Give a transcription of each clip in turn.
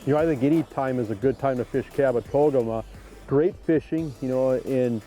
You know, I think any time is a good time to fish Kabetogama. Great fishing, you know, and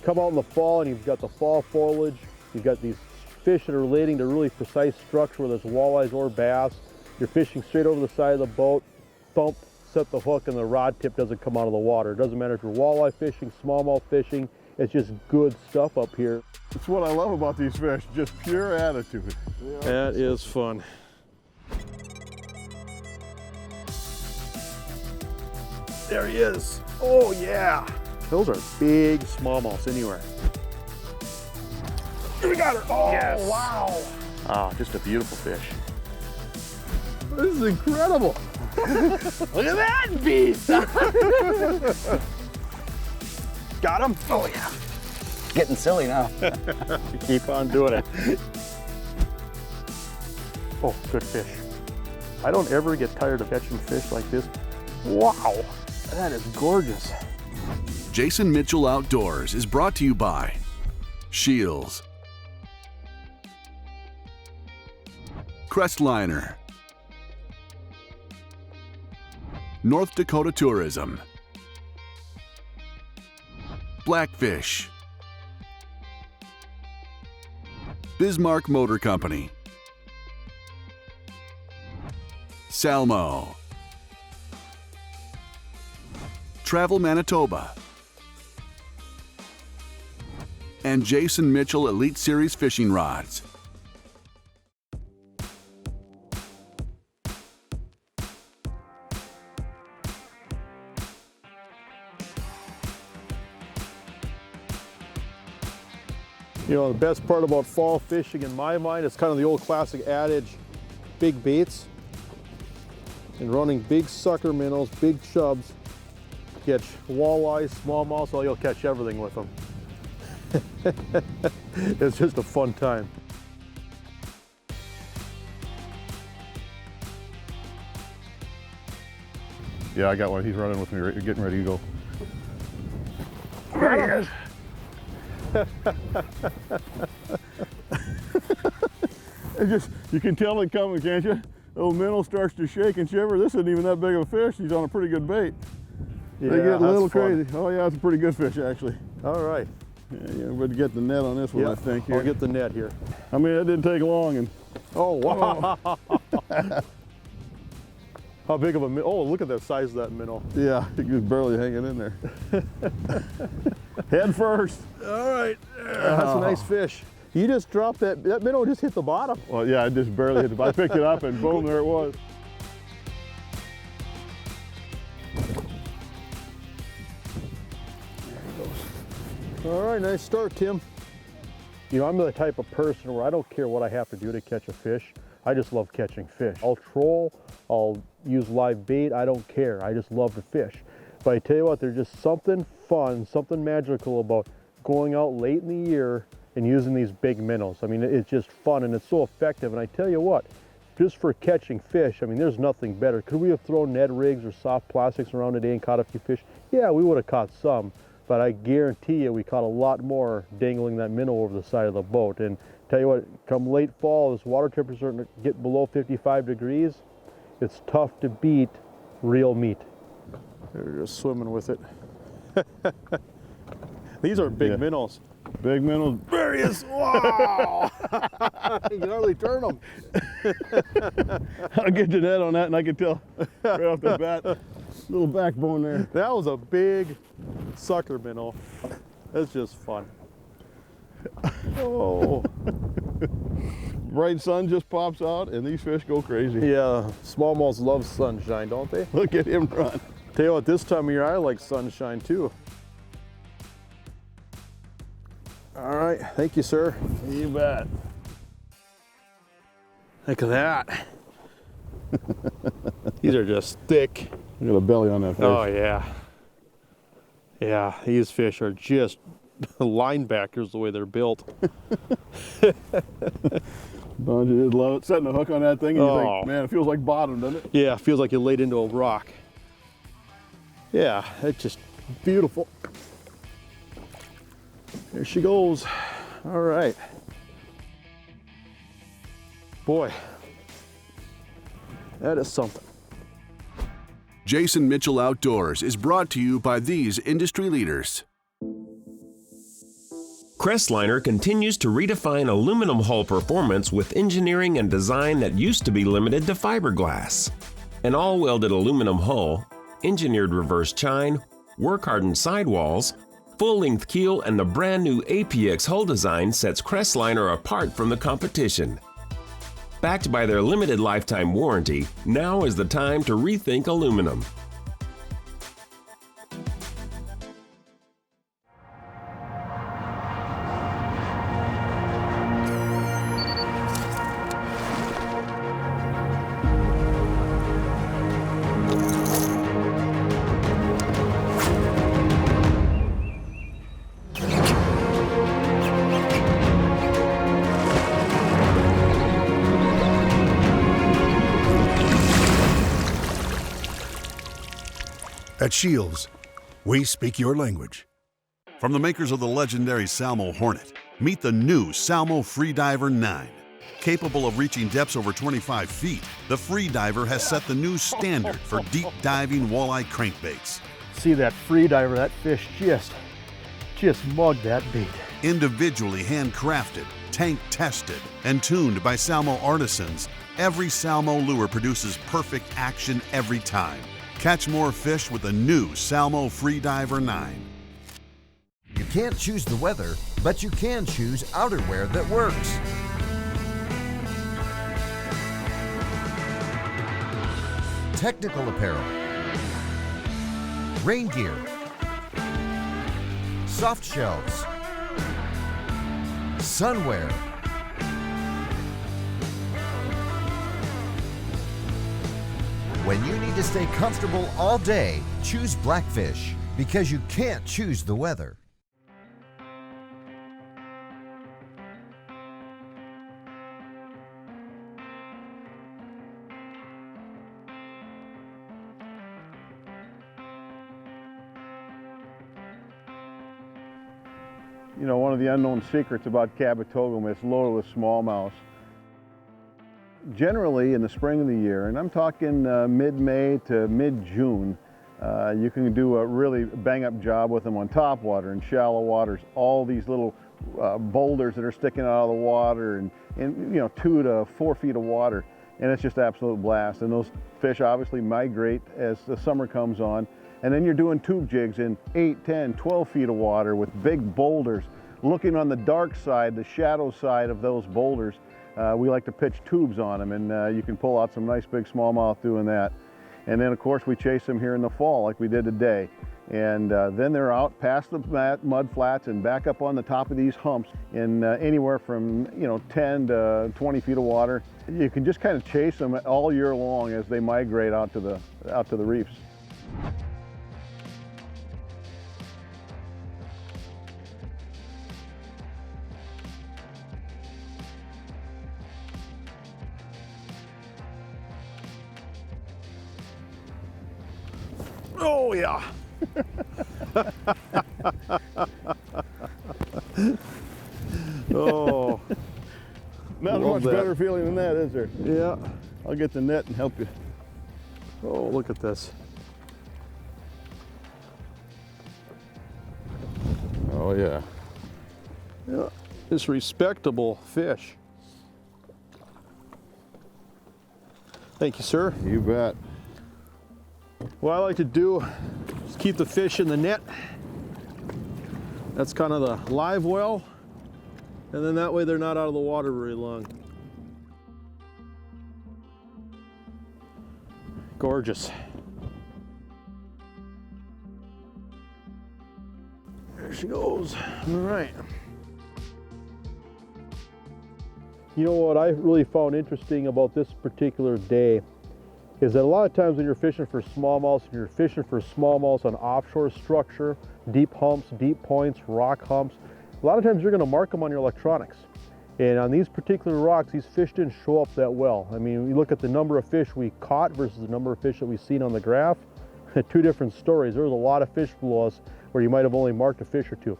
come out in the fall and you've got the fall foliage. You've got these fish that are relating to really precise structure, whether it's walleyes or bass. You're fishing straight over the side of the boat, thump, set the hook, and the rod tip doesn't come out of the water. It doesn't matter if you're walleye fishing, smallmouth fishing, it's just good stuff up here. That's what I love about these fish, just pure attitude. That is fun. There he is. Oh yeah. Those are big smallmouths anywhere. We got her. Oh, yes. Wow. Ah, just a beautiful fish. This is incredible. Look at that beast. Got him? Oh yeah. Getting silly now. Keep on doing it. Oh, good fish. I don't ever get tired of catching fish like this. Wow, that is gorgeous. Jason Mitchell Outdoors is brought to you by SCHEELS, CRESTLINER, North Dakota Tourism, Blackfish, Bismarck Motor Company, Salmo, Travel Manitoba, and Jason Mitchell Elite Series Fishing Rods. You know, the best part about fall fishing in my mind is kind of the old classic adage, big baits and running big sucker minnows, big chubs, catch walleyes, smallmouths, well, you'll catch everything with them. It's just a fun time. Yeah, I got one. He's running with me, getting ready to go. There he is. You can tell it coming, can't you? The old minnow starts to shake and shiver. This isn't even that big of a fish. He's on a pretty good bait. Yeah, they get a little fun. crazy. Oh yeah, it's a pretty good fish actually. All right. Yeah, but get the net on this one, Yep, I think. Here. I'll get the net here. I mean, it didn't take long. And Oh, wow. How big of a minnow? Oh, look at the size of that minnow. yeah, he was barely hanging in there. Head first. All right. That's a nice fish. You just dropped that minnow just hit the bottom. Well, yeah, I just barely hit it. I picked it up and boom, there it was. All right, nice start, Tim. You know, I'm the type of person where I don't care what I have to do to catch a fish. I just love catching fish. I'll troll, I'll use live bait, I don't care. I just love to fish. But I tell you what, there's just something fun, something magical about going out late in the year and using these big minnows. I mean, it's just fun and it's so effective. And I tell you what, just for catching fish, I mean, there's nothing better. Could we have thrown Ned rigs or soft plastics around today and caught a few fish? Yeah, we would have caught some. But I guarantee you we caught a lot more dangling that minnow over the side of the boat. And tell you what, come late fall, this water temperature starting to get below 55 degrees, it's tough to beat real meat. They're just swimming with it. These are big minnows. Big minnows. There he is. Wow! You can hardly turn them. I'll get the net on that and I can tell right off the bat. Little backbone there. That was a big sucker minnow. That's just fun. Oh. Bright sun just pops out and these fish go crazy. Yeah, smallmouths love sunshine, don't they? Look at him run. Tell you what, this time of year I like sunshine too. All right, thank you, sir. You bet. Look at that. These are just thick. Look at the belly on that fish. Oh yeah. Yeah, these fish are just linebackers the way they're built. Don't you just love it? Setting a hook on that thing and you Oh. think, man, it feels like bottom, doesn't it? Yeah, it feels like you laid into a rock. Yeah, it's just beautiful. There she goes. All right. Boy, that is something. Jason Mitchell Outdoors is brought to you by these industry leaders. CRESTLINER continues to redefine aluminum hull performance with engineering and design that used to be limited to fiberglass. An all-welded aluminum hull, engineered reverse chine, work-hardened sidewalls, full-length keel, and the brand-new APX hull design sets CRESTLINER apart from the competition. Backed by their limited lifetime warranty, now is the time to rethink aluminum. At SCHEELS, we speak your language. From the makers of the legendary Salmo Hornet, meet the new Salmo Freediver 9. Capable of reaching depths over 25 feet, the Freediver has set the new standard for deep diving walleye crankbaits. See that free diver, that fish just mugged that bait. Individually handcrafted, tank tested, and tuned by Salmo artisans, every Salmo lure produces perfect action every time. Catch more fish with the new Salmo Freediver 9. You can't choose the weather, but you can choose outerwear that works. Technical apparel, rain gear, soft shells, sunwear, when you need to stay comfortable all day, choose Blackfish, because you can't choose the weather. You know, one of the unknown secrets about Kabetogama is loaded with smallmouth. Generally, in the spring of the year, and I'm talking mid-May to mid-June, you can do a really bang-up job with them on top water and shallow waters. All these little boulders that are sticking out of the water, and you know, 2 to 4 feet of water, and it's just an absolute blast. And those fish obviously migrate as the summer comes on. And then you're doing tube jigs in 8, 10, 12 feet of water with big boulders. Looking on the dark side, the shadow side of those boulders, we like to pitch tubes on them, and you can pull out some nice big smallmouth doing that. And then of course we chase them here in the fall like we did today. And then they're out past the mud flats and back up on the top of these humps in anywhere from 10 to 20 feet of water. You can just kind of chase them all year long as they migrate out to the reefs. Oh yeah. Oh, Not much better feeling than that, is there? Yeah. I'll get the net and help you. Oh, look at this. Oh yeah. Yeah, it's respectable fish. Thank you, sir. You bet. What I like to do is keep the fish in the net. That's kind of the live well, and then that way they're not out of the water very long. Gorgeous. There she goes. All right. You know what I really found interesting about this particular day is that a lot of times when you're fishing for smallmouth, and you're fishing for smallmouth on offshore structure, deep humps, deep points, rock humps, a lot of times you're going to mark them on your electronics. And on these particular rocks, these fish didn't show up that well. I mean, you look at the number of fish we caught versus the number of fish that we've seen on the graph, two different stories. There was a lot of fish blow-offs where you might have only marked a fish or two.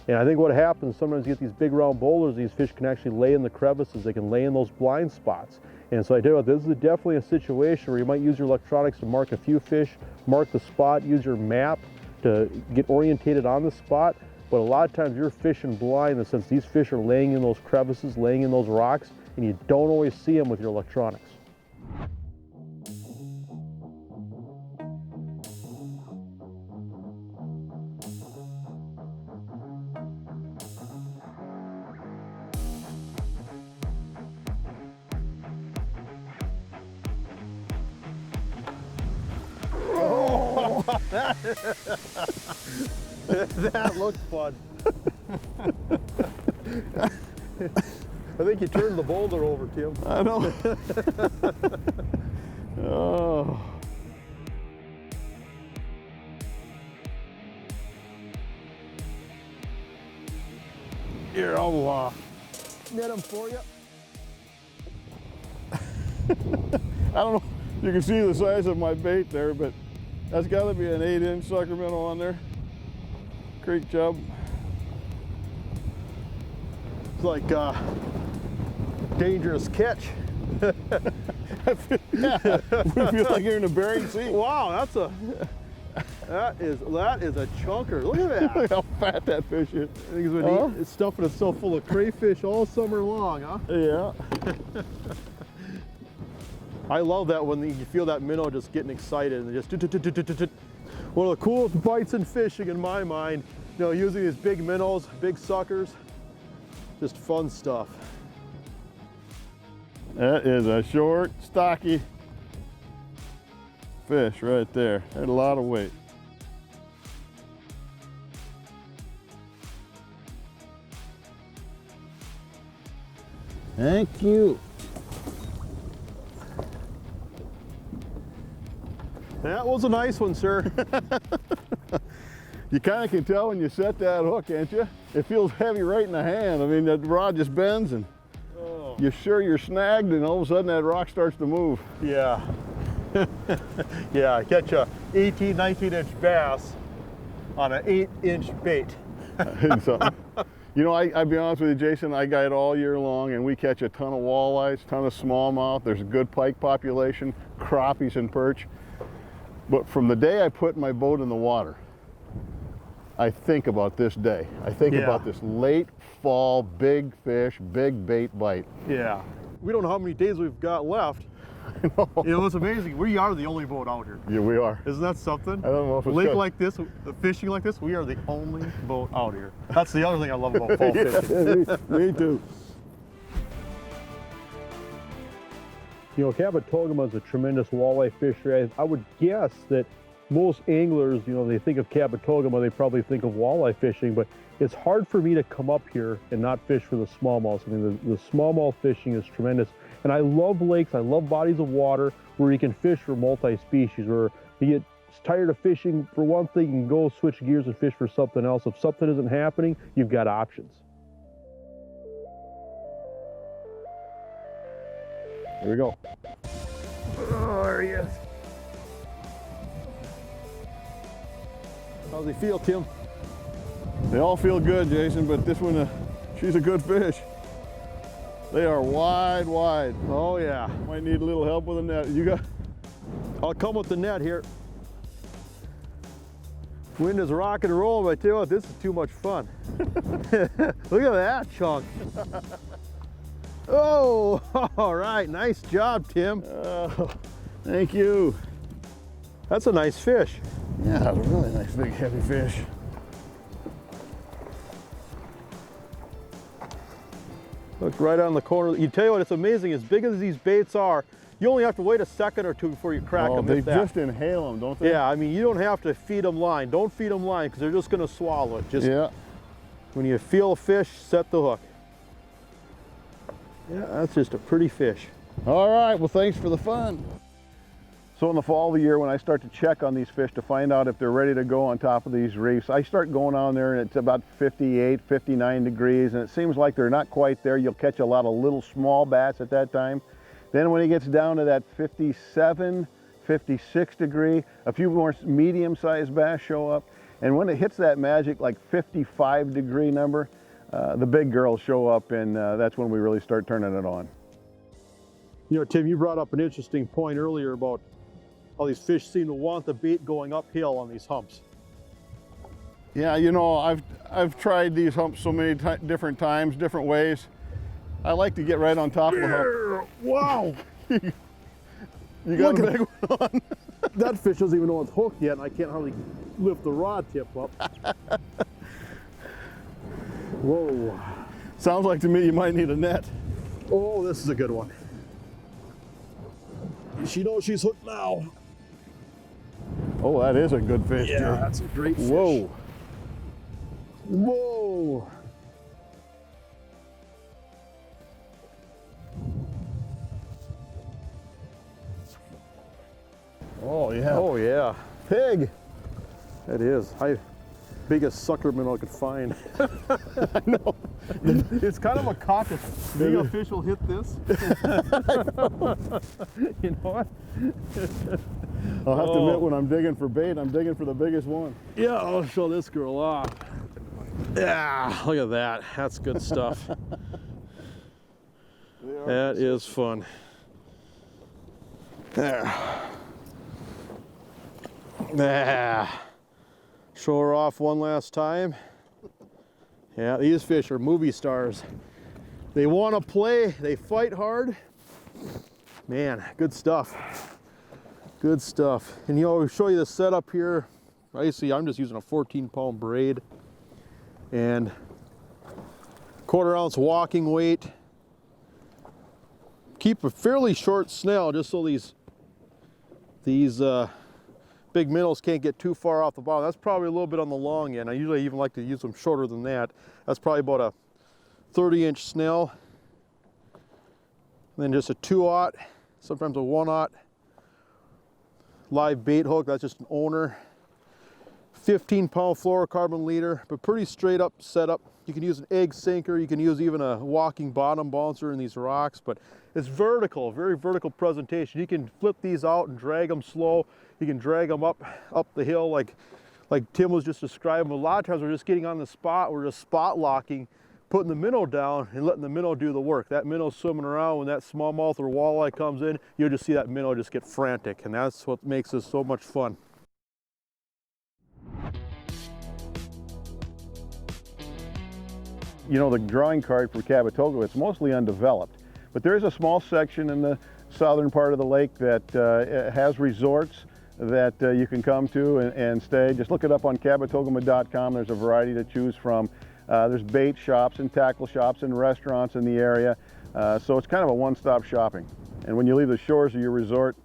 And I think what happens, sometimes you get these big round boulders, these fish can actually lay in the crevices, they can lay in those blind spots. And so I tell you what, this is definitely a situation where you might use your electronics to mark a few fish, mark the spot, use your map to get orientated on the spot. But a lot of times you're fishing blind in the sense these fish are laying in those crevices, laying in those rocks, and you don't always see them with your electronics. That looks fun. I think you turned the boulder over, Tim. I know. Oh. Here, I'll Net them for you. I don't know if you can see the size of my bait there, but that's got to be an 8-inch sucker minnow on there. Creek chub. It's like dangerous catch. Yeah, we feel like you're in the Bering Sea. Wow, that is a chunker. Look at that. Look how fat that fish is. I think it's been eating, stuffing itself full of crayfish all summer long, huh? Yeah. I love that when you feel that minnow just getting excited and just one of the coolest bites in fishing in my mind. You know, using these big minnows, big suckers, just fun stuff. That is a short, stocky fish right there. Had a lot of weight. Thank you. That was a nice one, sir. You kind of can tell when you set that hook, can't you? It feels heavy right in the hand. I mean, that rod just bends and you're sure you're snagged, and all of a sudden that rock starts to move. Yeah. Yeah, catch a 18, 19-inch bass on an 8-inch bait. You know, I'll be honest with you, Jason, I guide all year long, and we catch a ton of walleyes, ton of smallmouth. There's a good pike population, crappies and perch. But from the day I put my boat in the water, I think about this day. I think about this late fall, big fish, big bait bite. Yeah. We don't know how many days we've got left. You know, it's amazing. We are the only boat out here. Yeah, we are. Isn't that something? I don't know if it's Lake good. like this, fishing like this, we are the only boat out here. That's the other thing I love about fall fishing. Me too. You know, Kabetogama is a tremendous walleye fishery. I would guess that most anglers, you know, they think of Kabetogama, they probably think of walleye fishing, but it's hard for me to come up here and not fish for the smallmouth. I mean, the smallmouth fishing is tremendous. And I love lakes, I love bodies of water where you can fish for multi-species, where you get tired of fishing for one thing, you can go switch gears and fish for something else. If something isn't happening, you've got options. Here we go. Oh, there he is. How's he feel, Tim? They all feel good, Jason, but this one, she's a good fish. They are wide, wide. Oh, yeah. Might need a little help with the net. You got? I'll come with the net here. Wind is rocking and rolling, but I tell you what, this is too much fun. Look at that chunk. Oh, all right, nice job, Tim. Thank you. That's a nice fish. Yeah, a really nice big heavy fish. Look right on the corner. You tell you what, it's amazing. As big as these baits are, you only have to wait a second or two before you crack them. They just inhale them, don't they? Yeah, I mean, you don't have to feed them line. Don't feed them line because they're just going to swallow it. Just when you feel a fish, set the hook. Yeah, that's just a pretty fish. All right, well, thanks for the fun. So in the fall of the year, when I start to check on these fish to find out if they're ready to go on top of these reefs, I start going on there and it's about 58, 59 degrees, and it seems like they're not quite there. You'll catch a lot of little small bass at that time. Then when it gets down to that 57, 56 degree, a few more medium-sized bass show up. And when it hits that magic, like 55 degree number, the big girls show up, and that's when we really start turning it on. You know, Tim, you brought up an interesting point earlier about how these fish seem to want the bait going uphill on these humps. Yeah, you know, I've tried these humps so many different times, different ways. I like to get right on top of the hump. Wow! You got a big one on. That fish doesn't even know it's hooked yet, and I can't hardly lift the rod tip up. Whoa. Sounds like to me you might need a net. Oh, this is a good one. She knows she's hooked now. Oh, that is a good fish, Yeah, Jay. that's a great fish. Whoa. Whoa. Oh, yeah. Oh, yeah. Pig. That is. Biggest sucker minnow I could find. I know. It's kind of a caucus. Being a fish will hit this. You know what? I'll have to admit, when I'm digging for bait, I'm digging for the biggest one. Yeah, I'll show this girl off. Yeah, look at that. That's good stuff. That is fun. There. There. Show her off one last time. Yeah, these fish are movie stars. They want to play, they fight hard. Man, good stuff. Good stuff. And you know, I'll show you the setup here. Obviously, I'm just using a 14-pound braid and 1/4 ounce walking weight. Keep a fairly short snell just so these big minnows can't get too far off the bottom. That's probably a little bit on the long end. I usually even like to use them shorter than that. That's probably about a 30-inch snell. And then just a 2/0, sometimes a 1/0 live bait hook. That's just an owner. 15-pound fluorocarbon leader, but pretty straight up setup. You can use an egg sinker. You can use even a walking bottom bouncer in these rocks, but it's vertical, very vertical presentation. You can flip these out and drag them slow. You can drag them up the hill like Tim was just describing. A lot of times we're just getting on the spot, we're just spot locking, putting the minnow down and letting the minnow do the work. That minnow swimming around, when that smallmouth or walleye comes in, you'll just see that minnow just get frantic, and that's what makes this so much fun. You know, the drawing card for Kabetogama, it's mostly undeveloped, but there is a small section in the southern part of the lake that has resorts that you can come to and stay. Just look it up on Kabetogama.com. There's a variety to choose from. There's bait shops and tackle shops and restaurants in the area, so it's kind of a one-stop shopping. And when you leave the shores of your resort,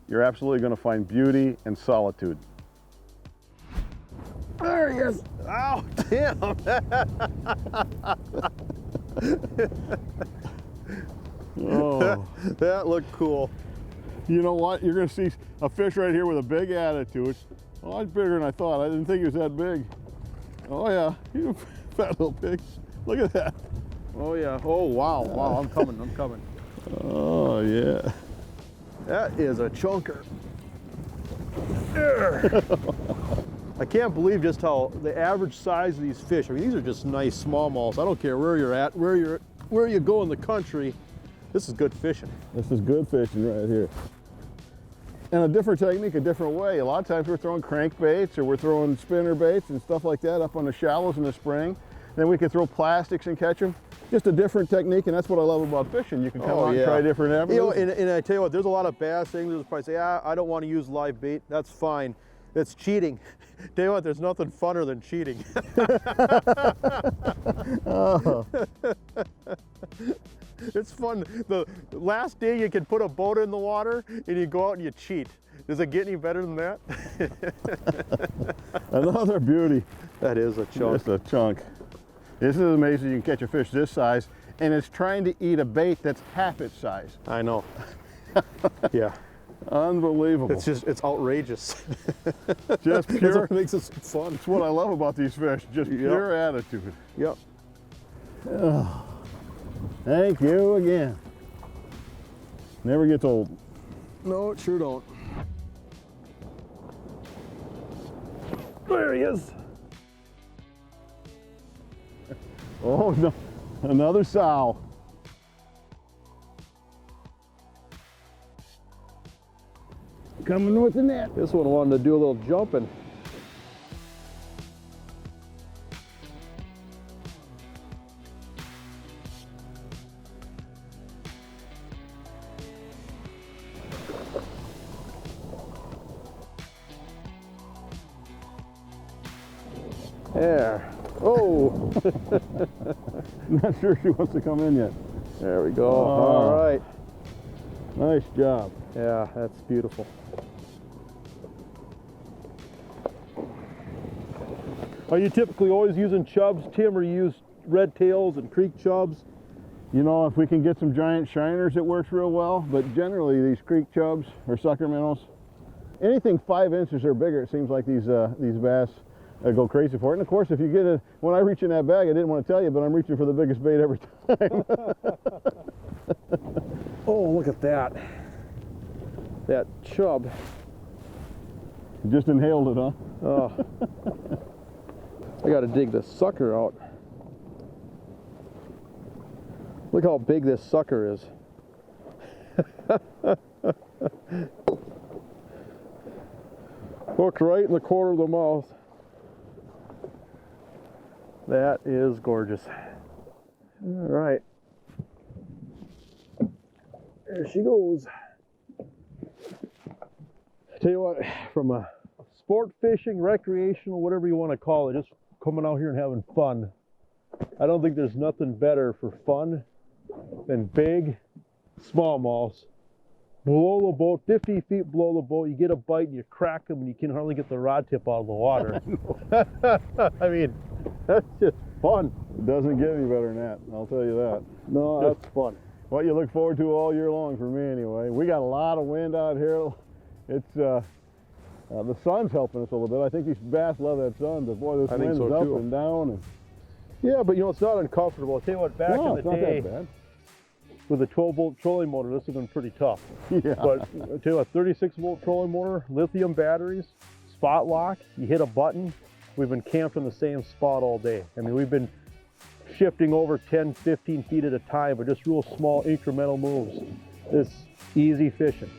you're absolutely going to find beauty and solitude. There he is. Oh, Tim. Oh, that looked cool. You know what? You're going to see a fish right here with a big attitude. Oh, that's bigger than I thought. I didn't think he was that big. Oh yeah, he's a fat little pig. Look at that. Oh yeah. Oh wow. Wow. I'm coming. I'm coming. Oh yeah. That is a chunker. I can't believe just how the average size of these fish. I mean, these are just nice smallmouths. I don't care where you're at, where you go in the country. This is good fishing. This is good fishing right here. And a different technique, a different way. A lot of times we're throwing crankbaits or we're throwing spinner baits and stuff like that up on the shallows in the spring. Then we can throw plastics and catch them. Just a different technique, and that's what I love about fishing. You can come out and try different avenues. You know, and I tell you what, there's a lot of bass anglers probably say, I don't want to use live bait. That's fine. It's cheating. Tell you what, there's nothing funner than cheating. Oh. It's fun. The last day you can put a boat in the water and you go out and you cheat. Does it get any better than that? Another beauty. That is a chunk. It's a chunk. This is amazing. You can catch a fish this size, and it's trying to eat a bait that's half its size. I know. Yeah. Unbelievable. It's outrageous. Just pure. That's what makes it fun. That's what I love about these fish. Just pure attitude. Yep. Oh, thank you again. Never gets old. No, it sure don't. There he is. Oh no, another sow. coming with the net. This one wanted to do a little jumping. There. Oh! Not sure she wants to come in yet. There we go. Oh. All right. Nice job. Yeah, that's beautiful. Are you typically always using chubs, Tim, or you use red tails and creek chubs? You know, if we can get some giant shiners, it works real well, but generally these creek chubs or sucker minnows, anything 5 inches or bigger, it seems like these bass go crazy for it. And of course, if you get it, when I reach in that bag, I didn't want to tell you, but I'm reaching for the biggest bait every time. Oh, look at that. That chub. Just inhaled it, huh? Oh. I got to dig this sucker out. Look how big this sucker is. Hooked right in the corner of the mouth. That is gorgeous. All right. There she goes. Tell you what, from a sport fishing, recreational, whatever you want to call it, just coming out here and having fun. I don't think there's nothing better for fun than big smallmouths. Below the boat, 50 feet below the boat, you get a bite and you crack them and you can hardly get the rod tip out of the water. I mean, that's just fun. It doesn't get any better than that, I'll tell you that. No, that's fun. What you look forward to all year long for me anyway. We got a lot of wind out here. It's the sun's helping us a little bit. I think these bass love that sun, but boy, this wind's so up too. and down. And Yeah, but you know, it's not uncomfortable. I'll tell you what, back no, in it's the not day, that bad. with a 12-volt trolling motor, this has been pretty tough. Yeah. But I'll tell you what, 36-volt trolling motor, lithium batteries, spot lock, you hit a button, we've been camped in the same spot all day. I mean, we've been shifting over 10, 15 feet at a time, but just real small incremental moves. It's easy fishing.